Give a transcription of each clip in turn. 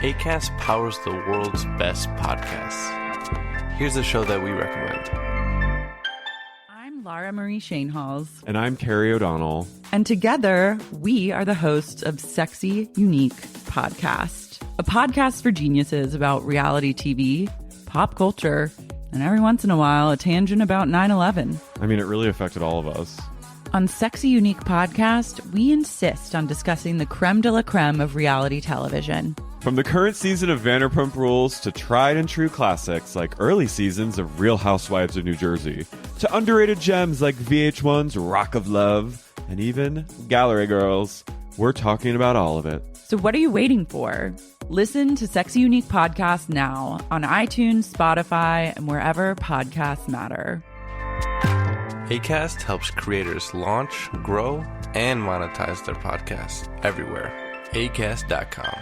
Acast powers the world's best podcasts. Here's a show that we recommend. I'm Lara Marie Shanehalls. And I'm Carrie O'Donnell. And together, we are the hosts of Sexy Unique Podcast, a podcast for geniuses about reality TV, pop culture, and every once in a while, a tangent about 9/11. I mean, it really affected all of us. On Sexy Unique Podcast, we insist on discussing the creme de la creme of reality television. From the current season of Vanderpump Rules to tried and true classics like early seasons of Real Housewives of New Jersey, to underrated gems like VH1's Rock of Love, and even Gallery Girls, we're talking about all of it. So what are you waiting for? Listen to Sexy Unique Podcast now on iTunes, Spotify, and wherever podcasts matter. Acast helps creators launch, grow, and monetize their podcasts everywhere. Acast.com.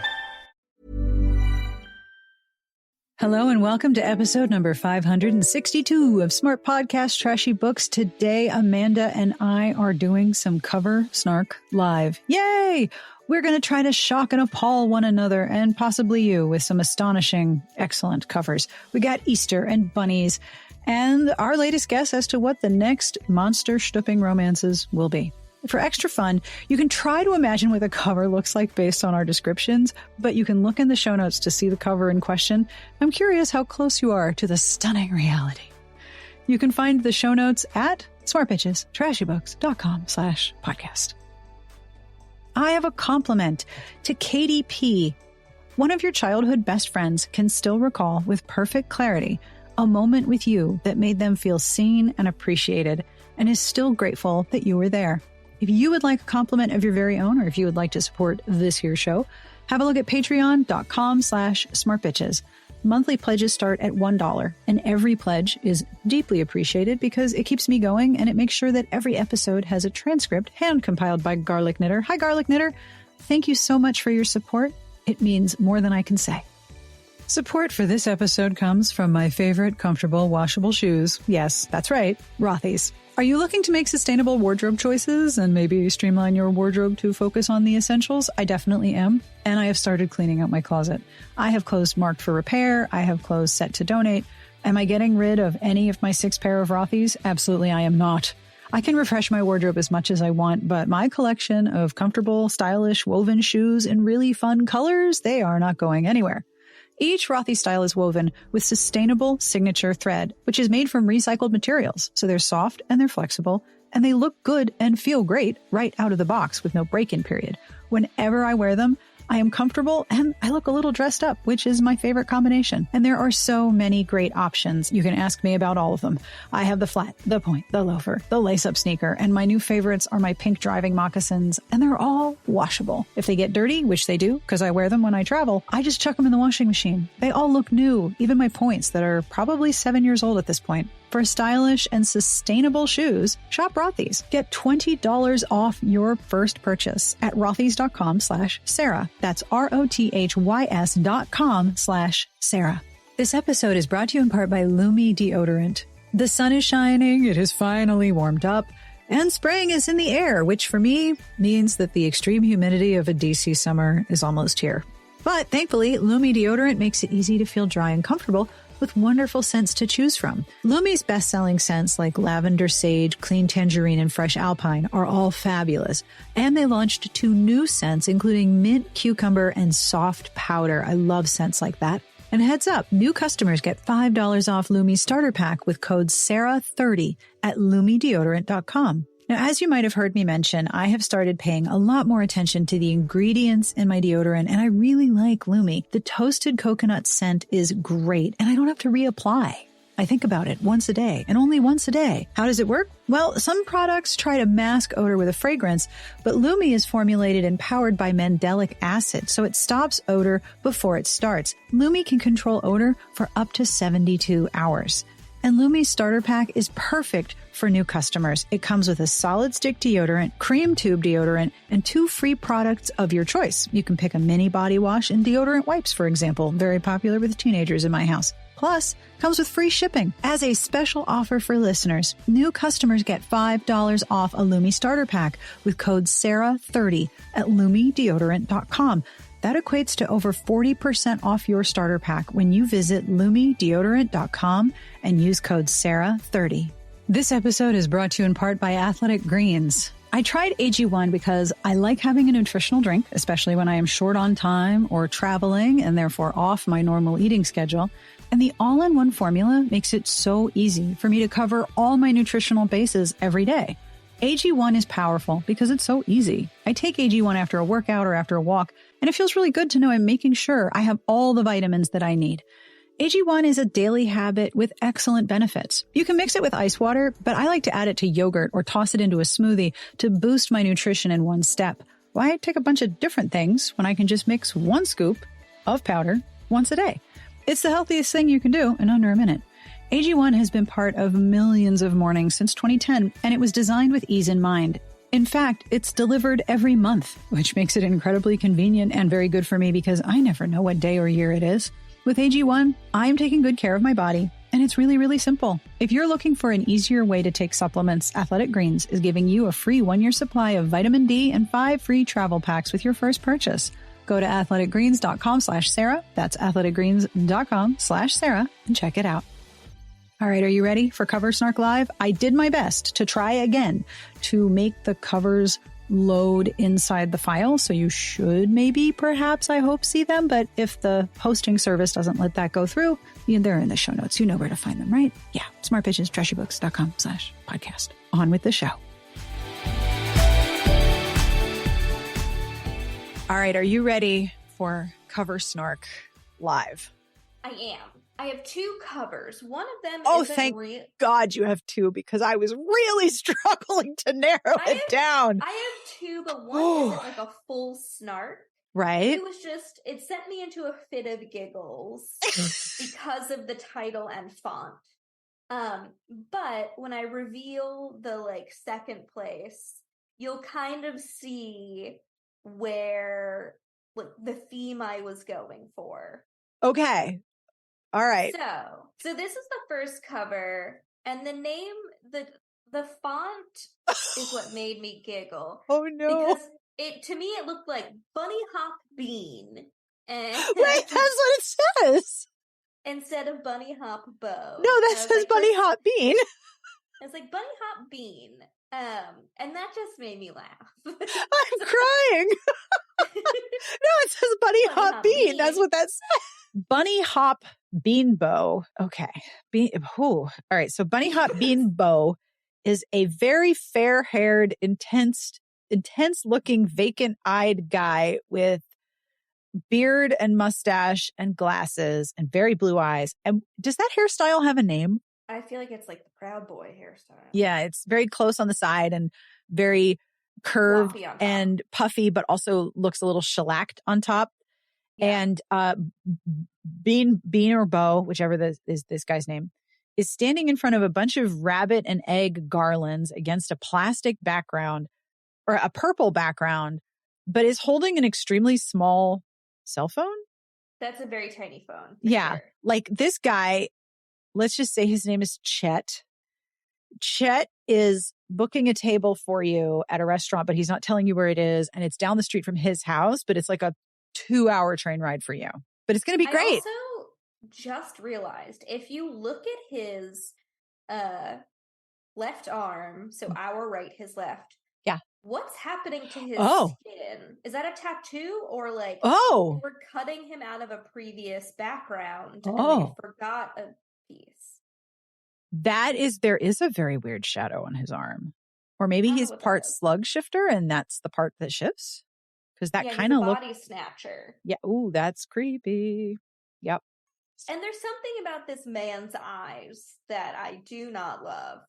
Hello and welcome to episode number 562 of Smart Podcast Trashy Books. Today, Amanda and I are doing some cover snark live. Yay! We're going to try to shock and appall one another and possibly you with some astonishing, excellent covers. We got Easter and bunnies and our latest guess as to what the next monster schtupping romances will be. For extra fun, you can try to imagine what the cover looks like based on our descriptions, but you can look in the show notes to see the cover in question. I'm curious how close you are to the stunning reality. You can find the show notes at smartbitchestrashybooks.com/podcast. I have a compliment to Katie P. One of your childhood best friends can still recall with perfect clarity a moment with you that made them feel seen and appreciated and is still grateful that you were there. If you would like a compliment of your very own, or if you would like to support this here show, have a look at patreon.com/smartbitches. Monthly pledges start at $1, and every pledge is deeply appreciated because it keeps me going and it makes sure that every episode has a transcript hand-compiled by Garlic Knitter. Hi, Garlic Knitter. Thank you so much for your support. It means more than I can say. Support for this episode comes from my favorite comfortable washable shoes. Yes, that's right, Rothy's. Are you looking to make sustainable wardrobe choices and maybe streamline your wardrobe to focus on the essentials? I definitely am. And I have started cleaning out my closet. I have clothes marked for repair. I have clothes set to donate. Am I getting rid of any of my 6 pair of Rothy's? Absolutely, I am not. I can refresh my wardrobe as much as I want, but my collection of comfortable, stylish, woven shoes in really fun colors, they are not going anywhere. Each Rothy style is woven with sustainable signature thread, which is made from recycled materials. So they're soft and they're flexible and they look good and feel great right out of the box with no break-in period. Whenever I wear them, I am comfortable and I look a little dressed up, which is my favorite combination. And there are so many great options. You can ask me about all of them. I have the flat, the point, the loafer, the lace-up sneaker, and my new favorites are my pink driving moccasins, and they're all washable. If they get dirty, which they do, because I wear them when I travel, I just chuck them in the washing machine. They all look new, even my points that are probably 7 years old at this point. For stylish and sustainable shoes, shop Rothy's. Get $20 off your first purchase at rothys.com/Sarah. That's ROTHYS.com/Sarah. This episode is brought to you in part by Lumi Deodorant. The sun is shining, it has finally warmed up, and spring is in the air, which for me means that the extreme humidity of a DC summer is almost here. But thankfully, Lumi Deodorant makes it easy to feel dry and comfortable with wonderful scents to choose from. Lumi's best-selling scents like lavender sage, clean tangerine, and fresh alpine are all fabulous. And they launched 2 new scents, including mint, cucumber, and soft powder. I love scents like that. And heads up, new customers get $5 off Lumi's starter pack with code SARAH30 at lumideodorant.com. Now, as you might have heard me mention, I have started paying a lot more attention to the ingredients in my deodorant, and I really like Lumi. The toasted coconut scent is great, and I don't have to reapply. I think about it once a day, and only once a day. How does it work? Well, some products try to mask odor with a fragrance, but Lumi is formulated and powered by mandelic acid, so it stops odor before it starts. Lumi can control odor for up to 72 hours. And Lumi's starter pack is perfect for new customers. It comes with a solid stick deodorant, cream tube deodorant, and 2 free products of your choice. You can pick a mini body wash and deodorant wipes, for example, very popular with teenagers in my house. Plus, comes with free shipping. As a special offer for listeners, new customers get $5 off a Lumi starter pack with code SARAH30 at lumideodorant.com. That equates to over 40% off your starter pack when you visit LumiDeodorant.com and use code Sarah30. This episode is brought to you in part by Athletic Greens. I tried AG1 because I like having a nutritional drink, especially when I am short on time or traveling and therefore off my normal eating schedule. And the all-in-one formula makes it so easy for me to cover all my nutritional bases every day. AG1 is powerful because it's so easy. I take AG1 after a workout or after a walk, and it feels really good to know I'm making sure I have all the vitamins that I need. AG1 is a daily habit with excellent benefits. You can mix it with ice water, but I like to add it to yogurt or toss it into a smoothie to boost my nutrition in one step. Why take a bunch of different things when I can just mix one scoop of powder once a day? It's the healthiest thing you can do in under a minute. AG1 has been part of millions of mornings since 2010, and it was designed with ease in mind. In fact, it's delivered every month, which makes it incredibly convenient and very good for me because I never know what day or year it is. With AG1, I'm taking good care of my body, and it's really, really simple. If you're looking for an easier way to take supplements, Athletic Greens is giving you a free 1-year supply of vitamin D and 5 free travel packs with your first purchase. Go to athleticgreens.com/Sarah. That's athleticgreens.com/Sarah and check it out. All right, are you ready for Cover Snark Live? I did my best to try again to make the covers load inside the file. So you should perhaps, I hope, see them. But if the hosting service doesn't let that go through, they're in the show notes. You know where to find them, right? Yeah. Smart Pitches, trashybooks.com/podcast. On with the show. All right. Are you ready for Cover Snark Live? I am. I have 2 covers. One of them thank God you have 2 because I was really struggling to narrow it down. I have 2, but one isn't like a full snark. Right. It sent me into a fit of giggles because of the title and font. But when I reveal the second place, you'll kind of see where the theme I was going for. Okay. All right. So this is the first cover, and the name, the font is what made me giggle. Oh no! Because to me it looked like Bunny Hop Bean. And wait, that's what it says. Instead of Bunny Hop Bow. No, that says Bunny Hop Bean. It's like Bunny Hop Bean. And that just made me laugh. I'm crying. No, it says Bunny Hop Bean. That's what that says. Bunny Hop Bean Bow. Okay. All right. So Bunny Hop Bean Bow is a very fair-haired, intense-looking, vacant-eyed guy with beard and mustache and glasses and very blue eyes. And does that hairstyle have a name? I feel like it's like the Proud Boy hairstyle. Yeah, it's very close on the side and very curved and puffy, but also looks a little shellacked on top. Yeah. And Bean or Bo, whichever is this guy's name, is standing in front of a bunch of rabbit and egg garlands against a plastic background or a purple background, but is holding an extremely small cell phone. That's a very tiny phone. Yeah. Sure. Like this guy, let's just say his name is Chet. Chet is booking a table for you at a restaurant, but he's not telling you where it is. And it's down the street from his house, but it's like a 2-hour train ride for you. But it's going to be great. I also just realized if you look at his left arm, so our right, his left. Yeah. What's happening to his skin? Is that a tattoo or we're cutting him out of a previous background and we forgot a piece? There is a very weird shadow on his arm. Or maybe he's part slug shifter and that's the part that shifts. Because that kind of looks body snatcher. Yeah. Ooh, that's creepy. Yep. And there's something about this man's eyes that I do not love.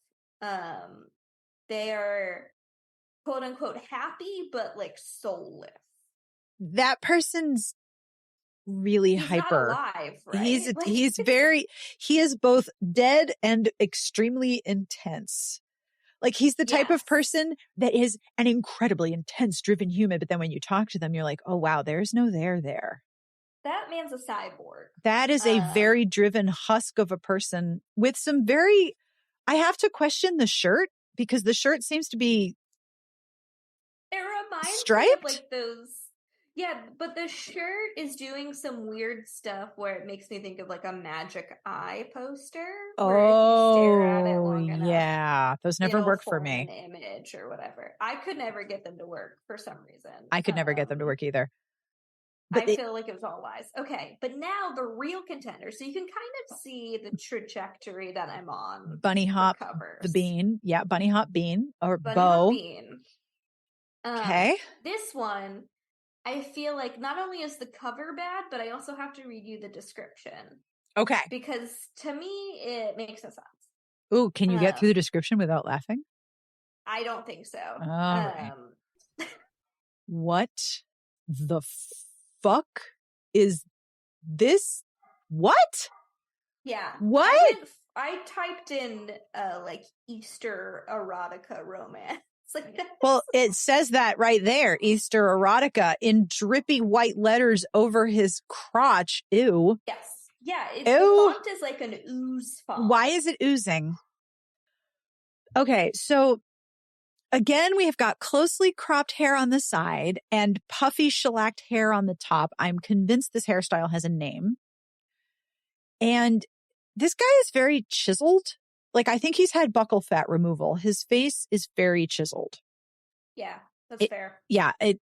They are quote unquote happy, but soulless. That person's really hyper. Not alive, right? He is both dead and extremely intense. He's the type of person that is an incredibly intense driven human. But then when you talk to them, you're like, oh, wow, there's no there. That man's a cyborg. That is a very driven husk of a person with some I have to question the shirt because the shirt seems to be it reminds striped. me of those. Yeah, but the shirt is doing some weird stuff where it makes me think of like a magic eye poster. Where if you stare at it long enough, yeah. Those never it'll work for form me. an image or whatever. I could never get them to work for some reason. I could never get them to work either. But I feel like it was all lies. Okay, but now the real contender. So you can kind of see the trajectory that I'm on. Bunny Hop, covers. the bean. Yeah, Bunny Hop Bean or Bunny Bo. Hop Bean. Okay. This one, I feel like not only is the cover bad, but I also have to read you the description. Okay. Because to me, it makes no sense. Ooh, can you get through the description without laughing? I don't think so. All right. What the fuck is this? What? Yeah. What? I typed in like Easter erotica romance. Well, it says that right there, Easter erotica in drippy white letters over his crotch. Ew. Yes. Yeah. Ew. The font is like an ooze font. Why is it oozing? Okay, so again, we have got closely cropped hair on the side and puffy shellacked hair on the top. I'm convinced this hairstyle has a name. And this guy is very chiseled. Like, I think he's had buccal fat removal. His face is very chiseled. Yeah, that's fair. Yeah. Do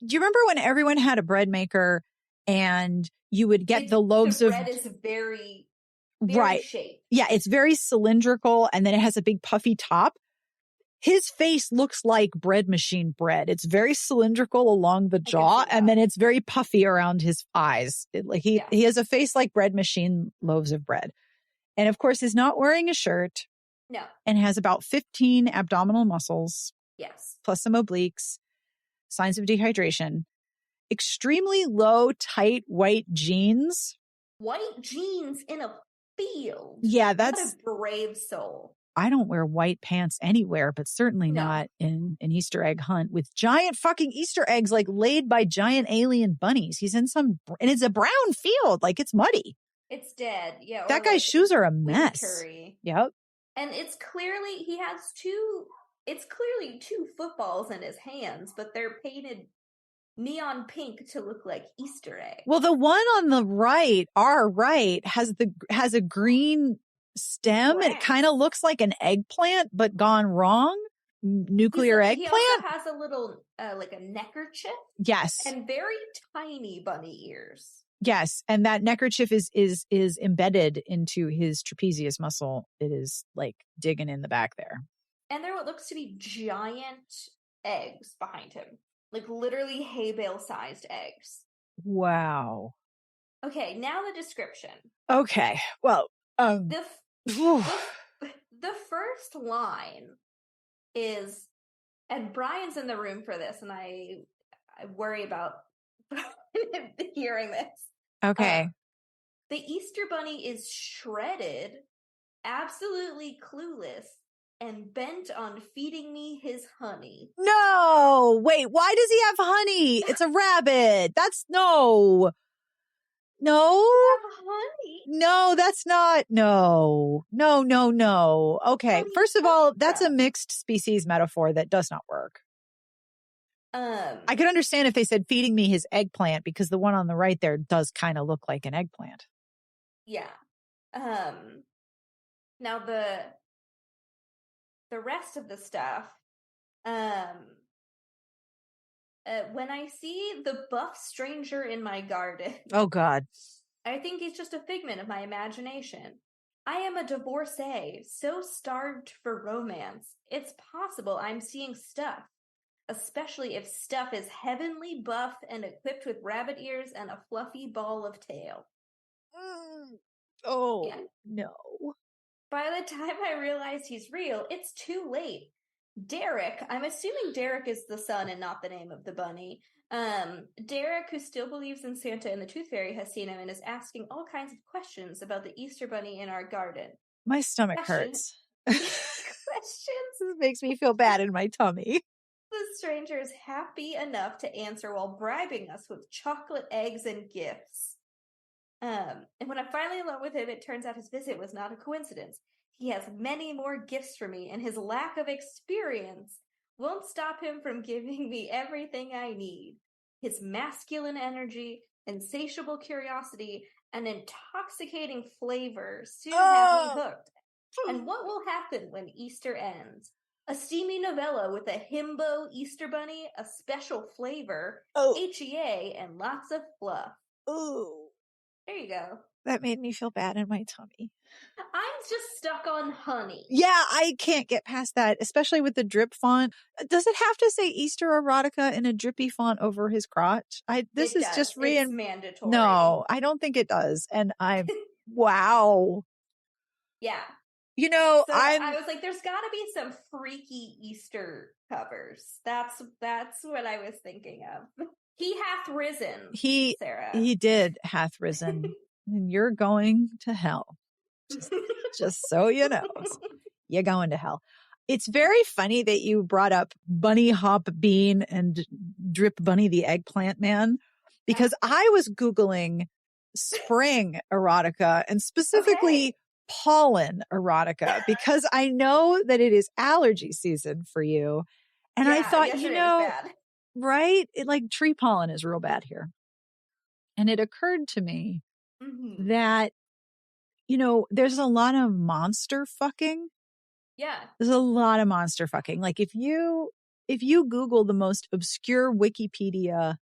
you remember when everyone had a bread maker and you would get the loaves of bread is very right shaped. Yeah, it's very cylindrical and then it has a big puffy top. His face looks like bread machine bread. It's very cylindrical along the jaw and then it's very puffy around his eyes. He has a face like bread machine loaves of bread. And of course, he's not wearing a shirt. No. And has about 15 abdominal muscles. Yes. Plus some obliques. Signs of dehydration. Extremely low, tight, white jeans. White jeans in a field. Yeah, that's what a brave soul. I don't wear white pants anywhere, but certainly not in an Easter egg hunt with giant fucking Easter eggs like laid by giant alien bunnies. He's in and it's a brown field. Like it's muddy. It's dead. Yeah. That guy's shoes are a mess. Wintery. Yep. And it's clearly two footballs in his hands, but they're painted neon pink to look like Easter eggs. Well, the one on the right, our right, has a green stem. Right. And it kind of looks like an eggplant, but gone wrong. Nuclear eggplant. He also has a little, like a neckerchief. Yes. And very tiny bunny ears. Yes. And that neckerchief is embedded into his trapezius muscle. It is like digging in the back there. And there are what looks to be giant eggs behind him. Like literally hay bale sized eggs. Wow. Okay, now the description. Okay. Well, the first line is, and Brian's in the room for this, and I worry about hearing this. Okay. The Easter Bunny is shredded, absolutely clueless, and bent on feeding me his honey. No! Wait, why does he have honey? It's a rabbit. That's no. Honey? No, that's not. No. Okay. First of all, that's a mixed species metaphor that does not work. I could understand if they said feeding me his eggplant because the one on the right there does kind of look like an eggplant. Yeah. Now the rest of the stuff, when I see the buff stranger in my garden. Oh, God. I think he's just a figment of my imagination. I am a divorcee, so starved for romance. It's possible I'm seeing stuff. Especially if stuff is heavenly buff and equipped with rabbit ears and a fluffy ball of tail. Oh, yeah. No. By the time I realize he's real, it's too late. Derek, I'm assuming Derek is the son and not the name of the bunny. Derek, who still believes in Santa and the Tooth Fairy, has seen him and is asking all kinds of questions about the Easter Bunny in our garden. My stomach hurts. Questions? This makes me feel bad in my tummy. The stranger is happy enough to answer while bribing us with chocolate eggs and gifts. And when I'm finally alone with him, it turns out his visit was not a coincidence. He has many more gifts for me, and his lack of experience won't stop him from giving me everything I need. his masculine energy, insatiable curiosity, and intoxicating flavor soon have me hooked. And what will happen when Easter ends? A steamy novella with a himbo Easter bunny, a special flavor, HEA, and lots of fluff. Ooh. There you go. That made me feel bad in my tummy. I'm just stuck on honey. Yeah, I can't get past that, especially with the drip font. Does it have to say Easter erotica in a drippy font over his crotch? This is just It's mandatory. No, I don't think it does. And wow. Yeah. You know, so I was like, there's got to be some freaky Easter covers. That's what I was thinking of. He hath risen, Sarah. He did hath risen, and you're going to hell. Just so you know, you're going to hell. It's very funny that you brought up Bunny Hop Bean and Drip Bunny the Eggplant Man, because I was Googling spring erotica and specifically pollen erotica, because I know that it is allergy season for you. And I thought, right? Like tree pollen is real bad here. And it occurred to me that, there's a lot of monster fucking. Yeah. There's a lot of monster fucking. Like if you Google the most obscure Wikipedia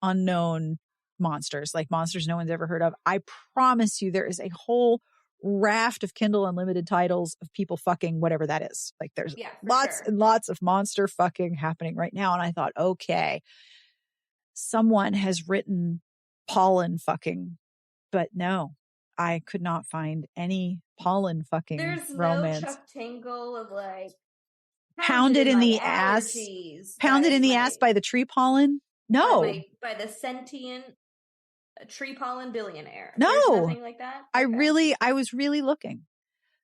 unknown monsters, like monsters no one's ever heard of, I promise you there is a whole raft of Kindle Unlimited titles of people fucking whatever that is. Like there's lots and lots of monster fucking happening right now. And I thought, okay, someone has written pollen fucking, but no, I could not find any pollen fucking romance. There's no Chuck Tingle of like pounded in the ass by the tree pollen. No, by the sentient tree pollen billionaire. No, there's nothing like that. Okay. I was really looking.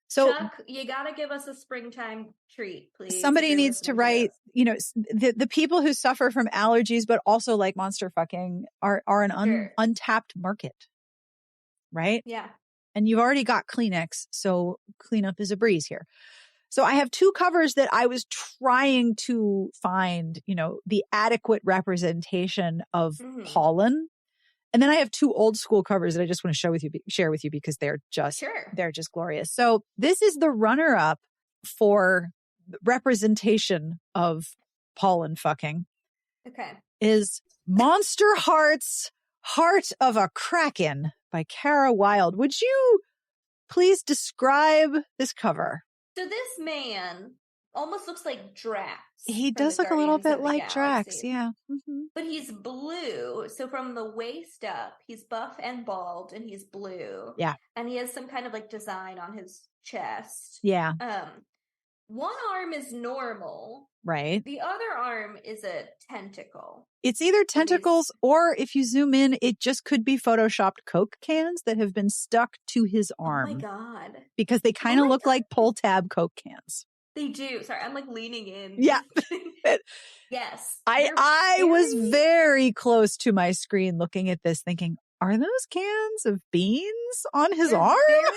So Chuck, you got to give us a springtime treat, please. Somebody needs to write, the people who suffer from allergies, but also like monster fucking are an untapped market. Right? Yeah. And you've already got Kleenex. So cleanup is a breeze here. So I have two covers that I was trying to find, the adequate representation of pollen. And then I have two old school covers that I just want to share with you because they're just glorious. So this is the runner up for representation of pollen fucking. Okay. Is Monster Heart's Heart of a Kraken by Kara Wilde. Would you please describe this cover? So this man almost looks like Drax. He does look a little bit like Drax, yeah. Mm-hmm. But he's blue. So from the waist up, he's buff and bald and he's blue. Yeah. And he has some kind of like design on his chest. Yeah. One arm is normal. Right. The other arm is a tentacle. It's either tentacles or if you zoom in, it just could be photoshopped Coke cans that have been stuck to his arm. Oh my God. Because they kind of look like pull tab Coke cans. They do. Sorry, I'm like leaning in. Yeah. Yes. I was very close to my screen looking at this thinking, are those cans of beans on his arm? Very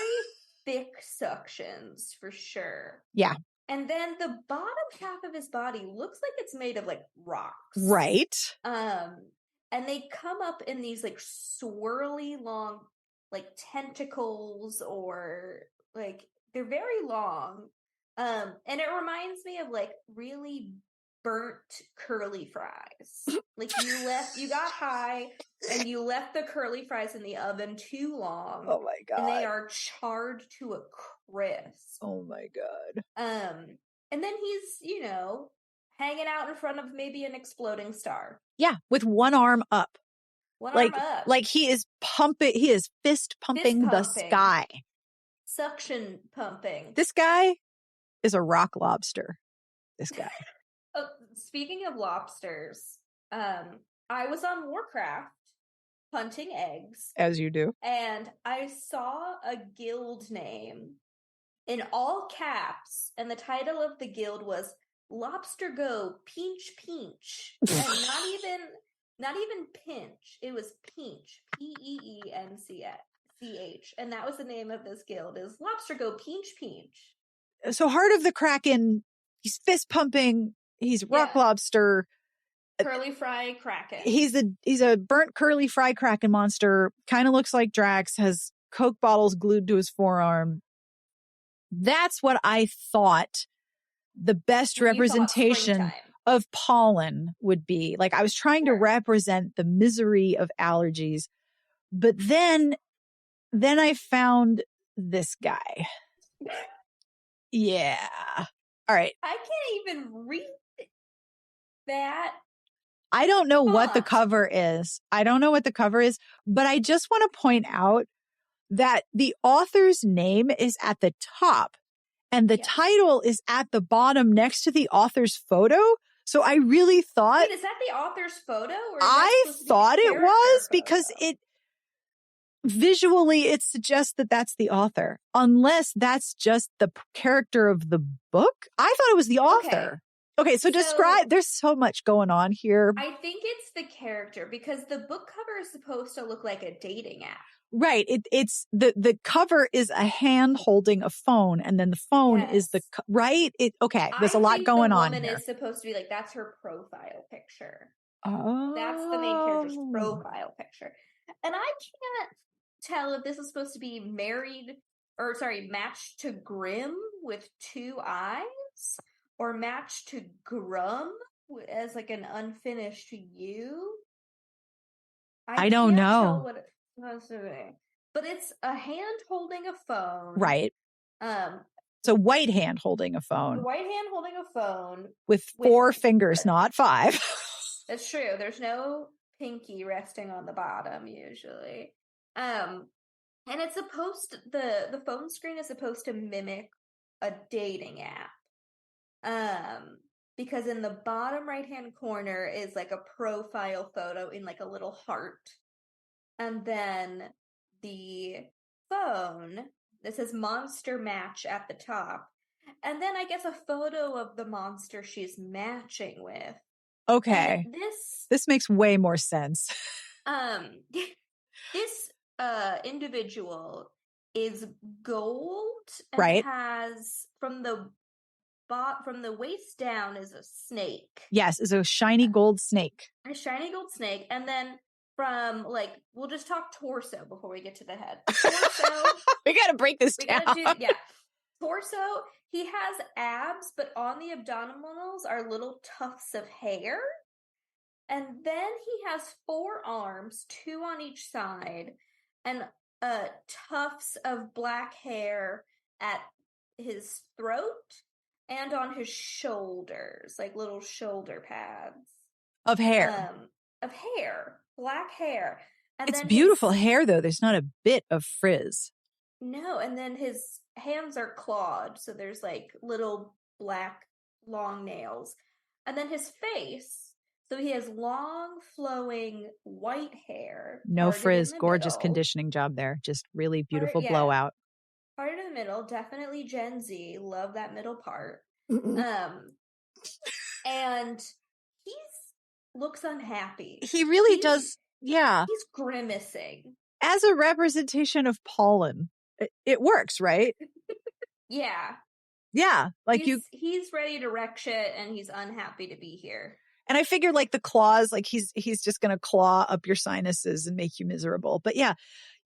thick suctions for sure. Yeah. And then the bottom half of his body looks like it's made of like rocks. Right. And they come up in these like swirly long like tentacles or like they're very long. And it reminds me of like really burnt curly fries. Like you got high and you left the curly fries in the oven too long. Oh my God. And they are charred to a crisp. Oh my God. And then he's, hanging out in front of maybe an exploding star. Yeah, with one arm up. Arm up. Like he is fist pumping the sky. Suction pumping. This guy is a rock lobster. This guy. Speaking of lobsters, I was on Warcraft hunting eggs. As you do. And I saw a guild name in all caps, and the title of the guild was Lobster Go Pinch Pinch. And not even pinch. It was Pinch. PEENCH. And that was the name of this guild, is Lobster Go Pinch Pinch. So Heart of the Kraken, he's fist pumping, he's rock lobster. Curly fry kraken. He's a burnt curly fry kraken monster. Kind of looks like Drax. Has Coke bottles glued to his forearm. That's what I thought the best representation of pollen would be. Like, I was trying to represent the misery of allergies, but then I found this guy. Yeah. All right. I can't even read that. I don't know what the cover is. But I just want to point out that the author's name is at the top and the title is at the bottom next to the author's photo. So I really thought... Wait, is that the author's photo? Or I thought it was because visually it suggests that that's the author, unless that's just the character of the book. I thought it was the author. Okay, so describe, there's so much going on here. I think it's the character because the book cover is supposed to look like a dating app. Right. It's the cover is a hand holding a phone and then the phone is right. There's a lot going on here. The woman is supposed to be like, that's her profile picture. Oh. That's the main character's profile picture. And I can't tell if this is supposed to be matched to Grim with 2 eyes. Or matched to Grum as like an unfinished U. I don't know. What it was doing. But it's a hand holding a phone. Right. It's a white hand holding a phone. With 4 fingers, not 5. That's true. There's no pinky resting on the bottom usually. And it's supposed the phone screen is supposed to mimic a dating app. Because in the bottom right-hand corner is like a profile photo in like a little heart. And then the phone, this says monster match at the top. And then I guess a photo of the monster she's matching with. Okay. And this makes way more sense. This individual is gold right. and has from the waist down is a snake. Yes, is a shiny gold snake. A shiny gold snake. And then from we'll just talk torso before we get to the head. Torso. We got to break this down. Torso. He has abs, but on the abdominals are little tufts of hair. And then he has 4 arms, 2 on each side, and tufts of black hair at his throat. And on his shoulders, like little shoulder pads. Of hair. Black hair. And it's beautiful hair, though. There's not a bit of frizz. No, and then his hands are clawed, so there's like little black long nails. And then his face, so he has long, flowing white hair. No frizz, gorgeous conditioning job there. Just really beautiful blowout. Part in the middle, definitely Gen Z. Love that middle part. And he looks unhappy. He really does. Yeah. He's grimacing. As a representation of pollen, it works, right? Yeah. Yeah. He's ready to wreck shit and he's unhappy to be here. And I figured the claws, he's just going to claw up your sinuses and make you miserable. But yeah,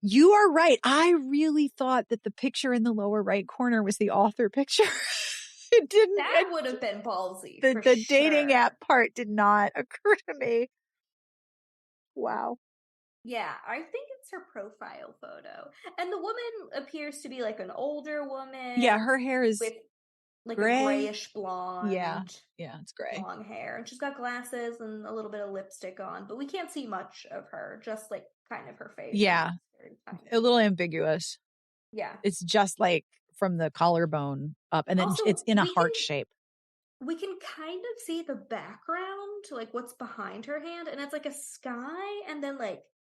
you are right. I really thought that the picture in the lower right corner was the author picture. It didn't. That would have been ballsy. The dating app part did not occur to me. Wow. Yeah, I think it's her profile photo. And the woman appears to be like an older woman. Yeah, her hair is with gray. A grayish blonde. Yeah, it's gray. Long hair. And she's got glasses and a little bit of lipstick on, but we can't see much of her, just kind of her face. Yeah, a little ambiguous. Yeah. It's just from the collarbone up, and then also, it's in a heart shape. We can kind of see the background, what's behind her hand, and it's like a sky, and then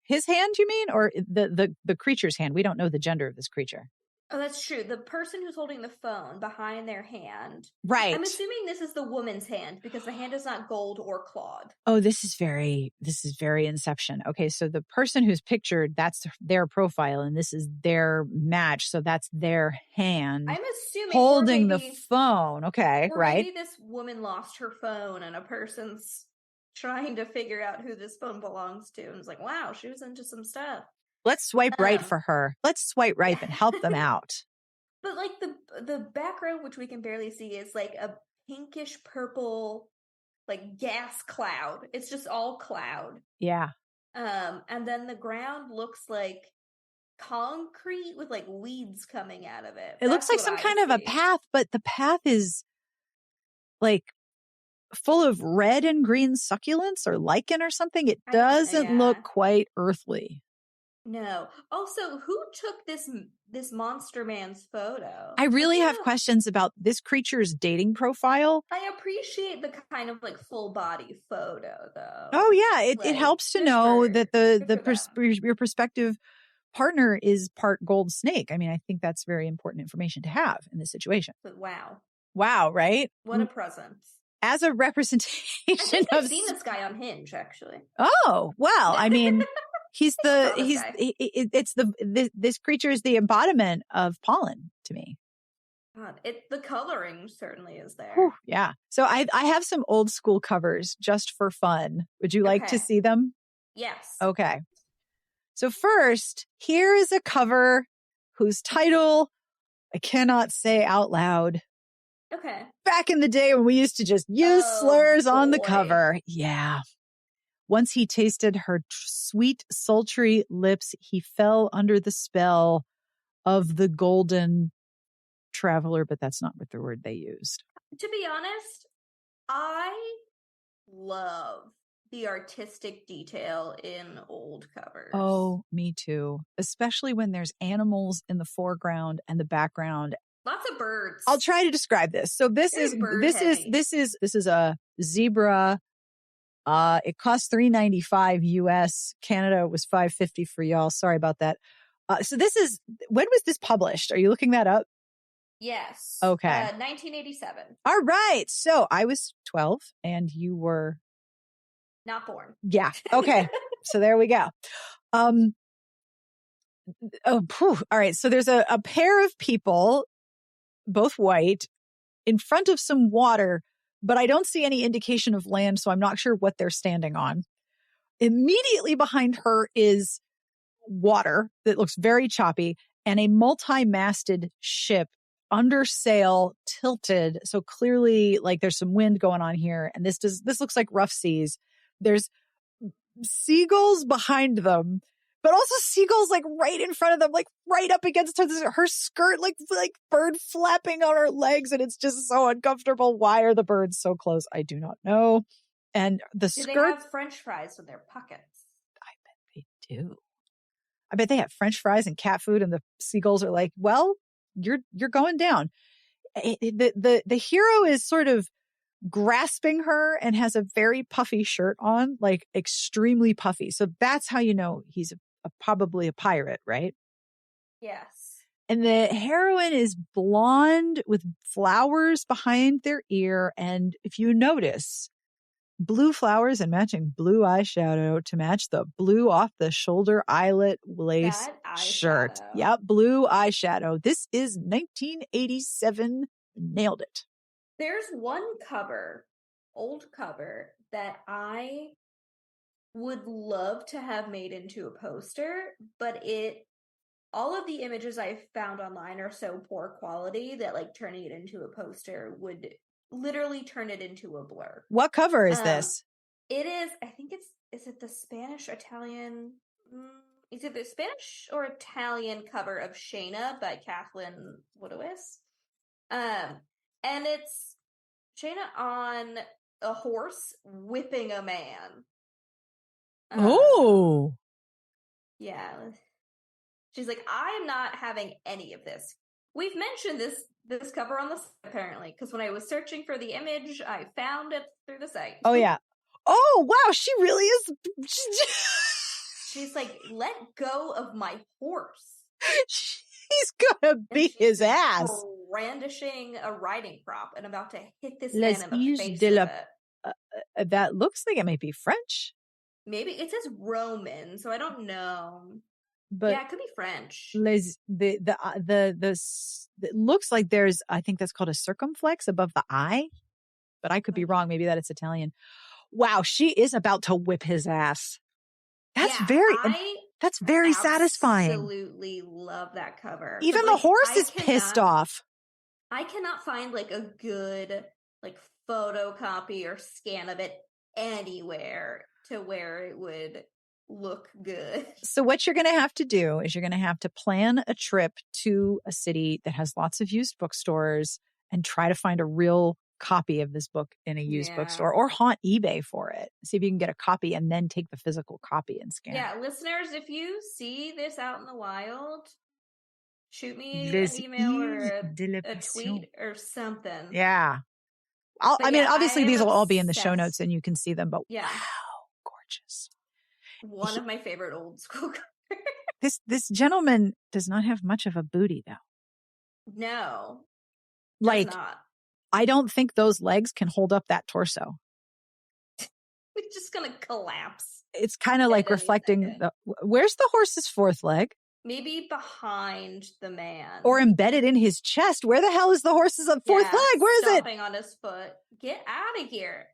his hand, you mean, or the creature's hand? We don't know the gender of this creature. Oh, that's true. The person who's holding the phone behind their hand. Right. I'm assuming this is the woman's hand because the hand is not gold or clawed. Oh, this is very Inception. Okay, so the person who's pictured, that's their profile and this is their match. So that's their hand. I'm assuming holding the phone. Okay, or right. Maybe this woman lost her phone and a person's trying to figure out who this phone belongs to. And it's like, wow, she was into some stuff. Let's swipe right Um, for her. Let's swipe right and help them out. But like the background, which we can barely see, is like a pinkish purple, like gas cloud. It's just all cloud. Yeah. And then the ground looks like concrete with like weeds coming out of it. It looks like That's some what kind I of a see. path, but the path is like full of red and green succulents or lichen or something. It doesn't look quite earthly. No. Also, who took this monster man's photo? I really have questions about this creature's dating profile. I appreciate the kind of like full body photo though. Oh yeah, it helps to know that your prospective partner is part gold snake. I mean, I think that's very important information to have in this situation. But wow. Wow, right? What a present. As a representation I've seen this guy on Hinge actually. Oh, well, I mean, this creature is the embodiment of pollen to me. God, the coloring certainly is there. Whew, yeah. So I have some old school covers just for fun. Would you like to see them? Yes. Okay. So first, here is a cover whose title I cannot say out loud. Okay. Back in the day when we used to just use slurs on the cover. Yeah. Once he tasted her sweet, sultry lips, he fell under the spell of the golden traveler, but that's not what the word they used. To be honest, I love the artistic detail in old covers. Oh, me too. Especially when there's animals in the foreground and the background. Lots of birds. I'll try to describe this. So this is a zebra. It costs $3.95 US. Canada was $5.50 for y'all. Sorry about that. So when was this published? Are you looking that up? Yes. Okay. 1987. All right. So I was 12 and you were not born. Yeah. Okay. So there we go. All right. So there's a pair of people, both white, in front of some water, but I don't see any indication of land, so I'm not sure what they're standing on. Immediately behind her is water that looks very choppy and a multi-masted ship under sail, tilted. So clearly, like there's some wind going on here, and this looks like rough seas. There's seagulls behind them, but also seagulls like right in front of them, like right up against her skirt, like bird flapping on her legs, and it's just so uncomfortable. Why are the birds so close? I do not know. And the skirt. Do they have French fries in their pockets? I bet they do. I bet they have French fries and cat food, and the seagulls are like, well, you're going down. The hero is sort of grasping her and has a very puffy shirt on, like extremely puffy. So that's how you know he's probably a pirate, right? Yes. And the heroine is blonde with flowers behind their ear. And if you notice, blue flowers and matching blue eyeshadow to match the blue off the shoulder eyelet lace shirt. Yep, blue eyeshadow. This is 1987. Nailed it. There's one old cover, that I would love to have made into a poster, but all of the images I've found online are so poor quality that like turning it into a poster would literally turn it into a blur. What cover is this? It is, I think is it the Spanish Italian? Is it the Spanish or Italian cover of Shayna by Kathleen Woodowis? And it's Shayna on a horse whipping a man. Oh. Yeah. She's like, I'm not having any of this. We've mentioned this cover on the site, apparently, because when I was searching for the image, I found it through the site. Oh, yeah. Oh, wow. She really is. She's like, let go of my horse. She's gonna beat his ass. Brandishing a riding prop and about to hit this man in the face de with it. That looks like it might be French. Maybe it says Roman, so I don't know. But yeah, it could be French. It looks like there's, I think that's called a circumflex above the eye, but I could be wrong. Maybe that it's Italian. wow, she is about to whip his ass. That's Yeah, very satisfying. Absolutely love that cover. Even But, the horse is pissed off. I cannot find like a good like photocopy or scan of it anywhere to where it would look good. So what you're going to have to do is you're going to have to plan a trip to a city that has lots of used bookstores and try to find a real copy of this book in a used bookstore, or haunt eBay for it. See if you can get a copy and then take the physical copy and scan. Yeah, listeners, if you see this out in the wild, shoot me an email or a tweet or something. Yeah. Obviously these will all be in the show notes and you can see them, but yeah. Wow, gorgeous. One of my favorite old school covers. This gentleman does not have much of a booty though. No. Like, not. I don't think those legs can hold up that torso. It's just going to collapse. It's kind of like reflecting where's the horse's fourth leg? Maybe behind the man. Or embedded in his chest. Where the hell is the horse's fourth leg? Where is it? Stomping on his foot. Get out of here.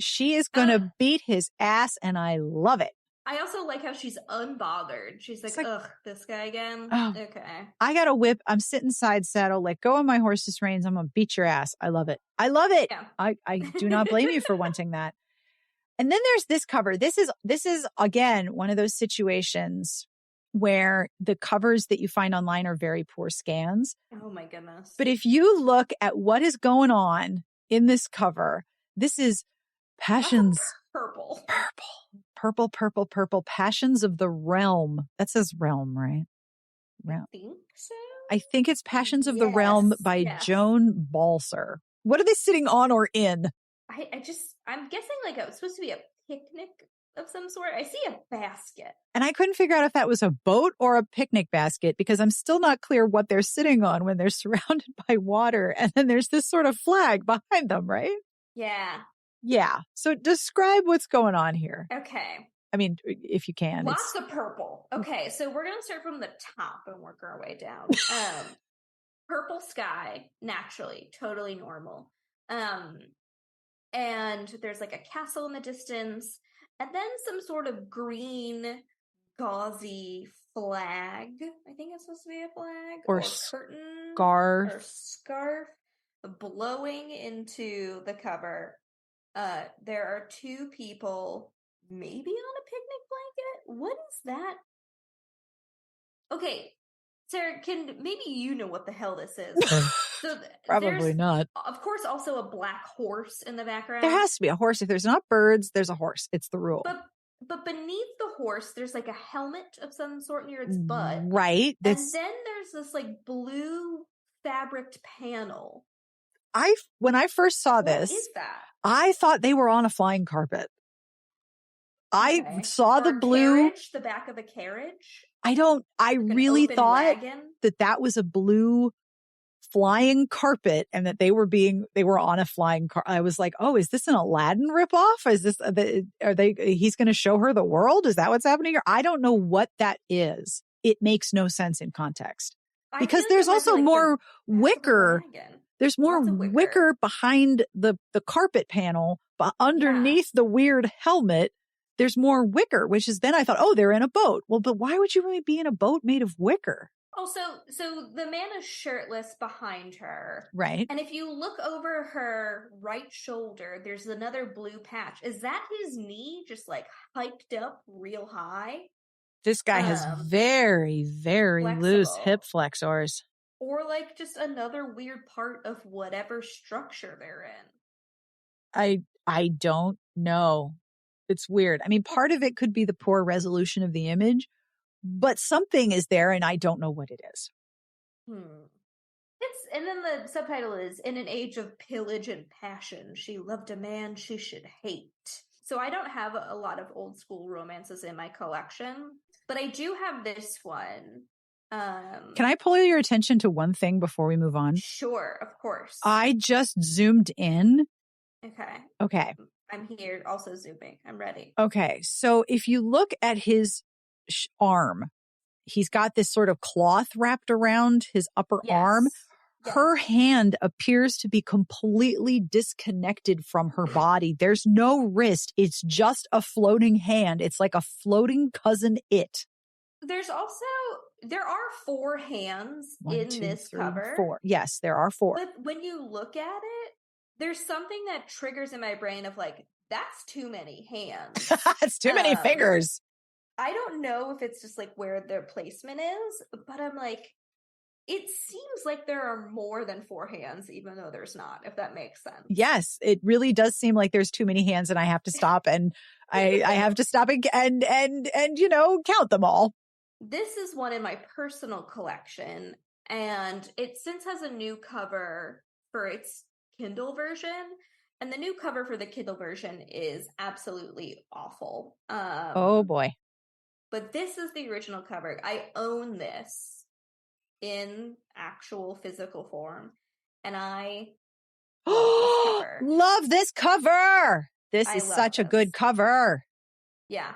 She is going to beat his ass, and I love it. I also like how she's unbothered. She's like, ugh, this guy again? Oh, okay. I got a whip. I'm sitting side saddle. Let go of my horse's reins. I'm going to beat your ass. I love it. I love it. Yeah. I do not blame you for wanting that. And then there's this cover. This is again, one of those situations where the covers that you find online are very poor scans. Oh my goodness. But if you look at what is going on in this cover, this is Passions. Purple. Passions of the Realm. That says realm, right? Realm. I think so. I think it's Passions of the Realm by Joan Balser. What are they sitting on or in? I'm guessing like it was supposed to be a picnic of some sort. I see a basket. And I couldn't figure out if that was a boat or a picnic basket because I'm still not clear what they're sitting on when they're surrounded by water. And then there's this sort of flag behind them, right? Yeah. Yeah. So describe what's going on here. Okay. I mean, if you can. Lots of purple. Okay. So we're going to start from the top and work our way down. Purple sky, naturally, totally normal. And there's like a castle in the distance, and then some sort of green, gauzy flag. I think it's supposed to be a flag or curtain or scarf blowing into the cover. There are two people, maybe on a picnic blanket. What is that? Okay, Sarah, maybe you know what the hell this is. So probably not. Of course, also a black horse in the background. There has to be a horse. If there's not birds, there's a horse. It's the rule. But beneath the horse, there's like a helmet of some sort near its butt. Right. And then there's this like blue fabric panel. When I first saw this, what is that? I thought they were on a flying carpet. Okay. I saw the blue. Carriage, the back of a carriage. I really thought wagon. that was a blue flying carpet and that they were on a flying car. I was like, oh, is this an Aladdin ripoff? Is this, he's going to show her the world? Is that what's happening here? I don't know what that is. It makes no sense in context because there's also more wicker. There's more wicker behind the carpet panel, but underneath the weird helmet, there's more wicker, which is then I thought, oh, they're in a boat. Well, but why would you be in a boat made of wicker? Also, so the man is shirtless behind her. Right. And if you look over her right shoulder, there's another blue patch. Is that his knee just like hiked up real high? This guy has very, very loose hip flexors. Or like just another weird part of whatever structure they're in. I don't know. It's weird. I mean, part of it could be the poor resolution of the image, but something is there and I don't know what it is. And then the subtitle is, in an age of pillage and passion, she loved a man she should hate. So I don't have a lot of old school romances in my collection, but I do have this one. Can I pull your attention to one thing before we move on? Sure, of course. I just zoomed in. Okay. I'm here also zooming. I'm ready. Okay. So if you look at his arm, he's got this sort of cloth wrapped around his upper arm. Her hand appears to be completely disconnected from her body. There's no wrist. It's just a floating hand. It's like a floating cousin it. There are 4 hands One, in two, this three, cover. 4. Yes, there are 4. But when you look at it, there's something that triggers in my brain of like, that's too many hands. It's too many fingers. I don't know if it's just like where their placement is, but I'm like, it seems like there are more than 4 hands, even though there's not, if that makes sense. Yes, it really does seem like there's too many hands and I have to stop and I have to stop and count them all. This is one in my personal collection, and it since has a new cover for its Kindle version, and the new cover for the Kindle version is absolutely awful. Oh boy. But this is the original cover. I own this in actual physical form, and I love this cover. This is such a good cover. Yeah.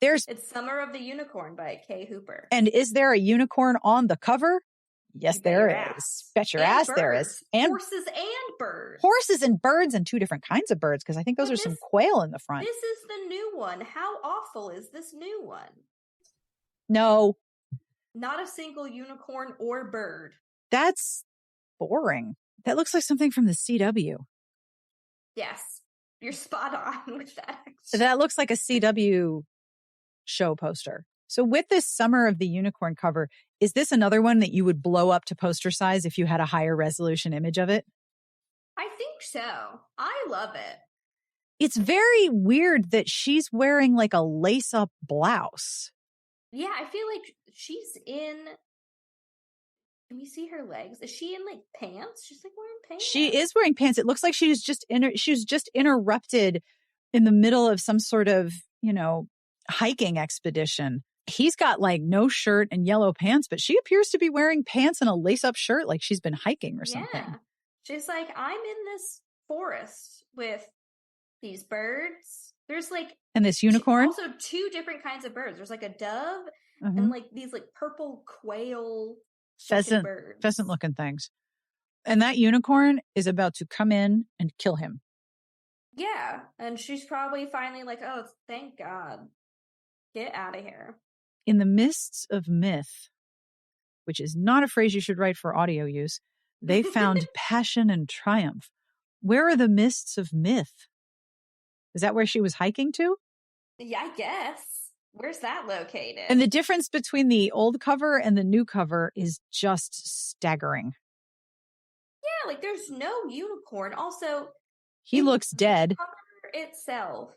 It's Summer of the Unicorn by Kay Hooper. And is there a unicorn on the cover? Yes, there is. Bet your ass there is. And horses and birds. Horses and birds and 2 different kinds of birds, because I think those are some quail in the front. This is the new one. How awful is this new one? No. Not a single unicorn or bird. That's boring. That looks like something from the CW. Yes. You're spot on with that. That looks like a CW show poster. So with this Summer of the Unicorn cover, is this another one that you would blow up to poster size if you had a higher resolution image of it? I think so. I love it. It's very weird that she's wearing like a lace-up blouse. Yeah, I feel like she's in... Can we see her legs? Is she in like pants? She's like wearing pants. She is wearing pants. It looks like she was just interrupted in the middle of some sort of, hiking expedition. He's got like no shirt and yellow pants, but she appears to be wearing pants and a lace-up shirt like she's been hiking or something. Yeah. She's like, I'm in this forest with these birds. There's like... And this unicorn? Also 2 different kinds of birds. There's like a dove and like these like purple quail pheasant looking things. And that unicorn is about to come in and kill him. Yeah. And she's probably finally like, oh, thank God. Get out of here. In the mists of myth, which is not a phrase you should write for audio use, they found passion and triumph. Where are the mists of myth? Is that where she was hiking to? Yeah, I guess. Where's that located? And the difference between the old cover and the new cover is just staggering. Yeah, like there's no unicorn. Also, he looks dead. The cover itself,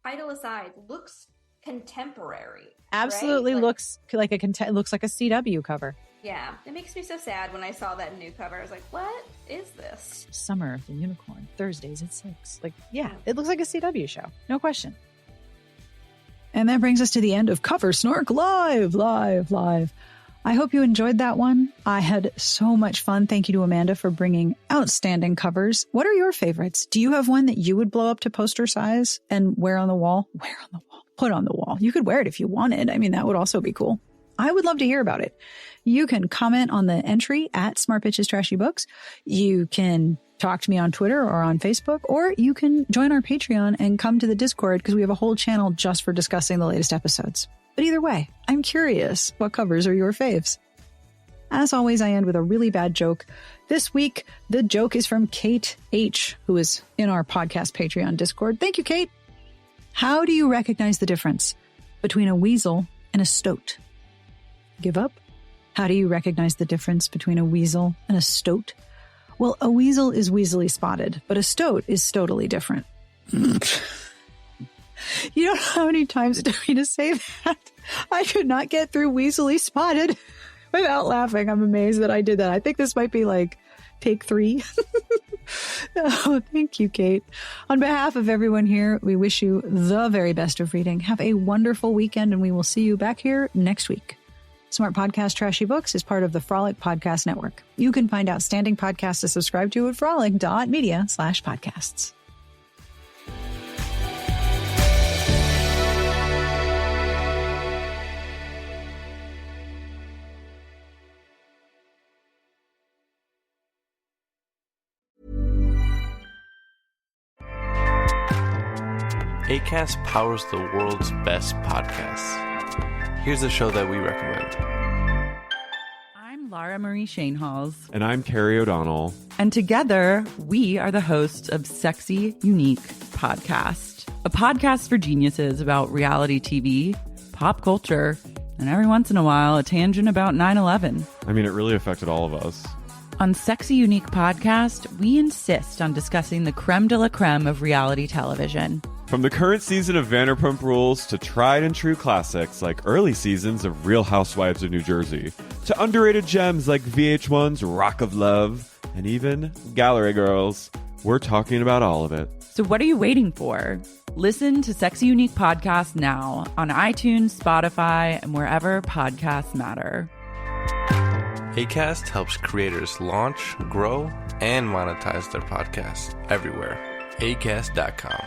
title aside, looks contemporary. Absolutely, right? looks like a CW cover. Yeah, it makes me so sad when I saw that new cover. I was like, what is this? Summer of the Unicorn, Thursdays at 6. Like, yeah, it looks like a CW show. No question. And that brings us to the end of Cover Snork Live. I hope you enjoyed that one. I had so much fun. Thank you to Amanda for bringing outstanding covers. What are your favorites? Do you have one that you would blow up to poster size and wear on the wall? Put on the wall. You could wear it if you wanted. I mean, that would also be cool. I would love to hear about it. You can comment on the entry at Smart Bitches Trashy Books. You can talk to me on Twitter or on Facebook, or you can join our Patreon and come to the Discord because we have a whole channel just for discussing the latest episodes. But either way, I'm curious, what covers are your faves? As always, I end with a really bad joke. This week, the joke is from Kate H., who is in our podcast Patreon Discord. Thank you, Kate. How do you recognize the difference between a weasel and a stoat? Give up? How do you recognize the difference between a weasel and a stoat? Well, a weasel is weaselly spotted, but a stoat is totally different. You don't know how many times it took me to say that. I could not get through weaselly spotted without laughing. I'm amazed that I did that. I think this might be like take 3. Oh, thank you, Kate. On behalf of everyone here, we wish you the very best of reading. Have a wonderful weekend, and we will see you back here next week. Smart Podcast Trashy Books is part of the Frolic Podcast Network. You can find outstanding podcasts to subscribe to at frolic.media/podcasts. Acast powers the world's best podcasts. Here's a show that we recommend. I'm Laura Marie Shanehalls. And I'm Carrie O'Donnell. And together, we are the hosts of Sexy Unique Podcast, a podcast for geniuses about reality TV, pop culture, and every once in a while, a tangent about 9/11. I mean, it really affected all of us. On Sexy Unique Podcast, we insist on discussing the creme de la creme of reality television. From the current season of Vanderpump Rules to tried and true classics like early seasons of Real Housewives of New Jersey, to underrated gems like VH1's Rock of Love, and even Gallery Girls, we're talking about all of it. So what are you waiting for? Listen to Sexy Unique Podcast now on iTunes, Spotify, and wherever podcasts matter. Acast helps creators launch, grow, and monetize their podcasts everywhere. Acast.com.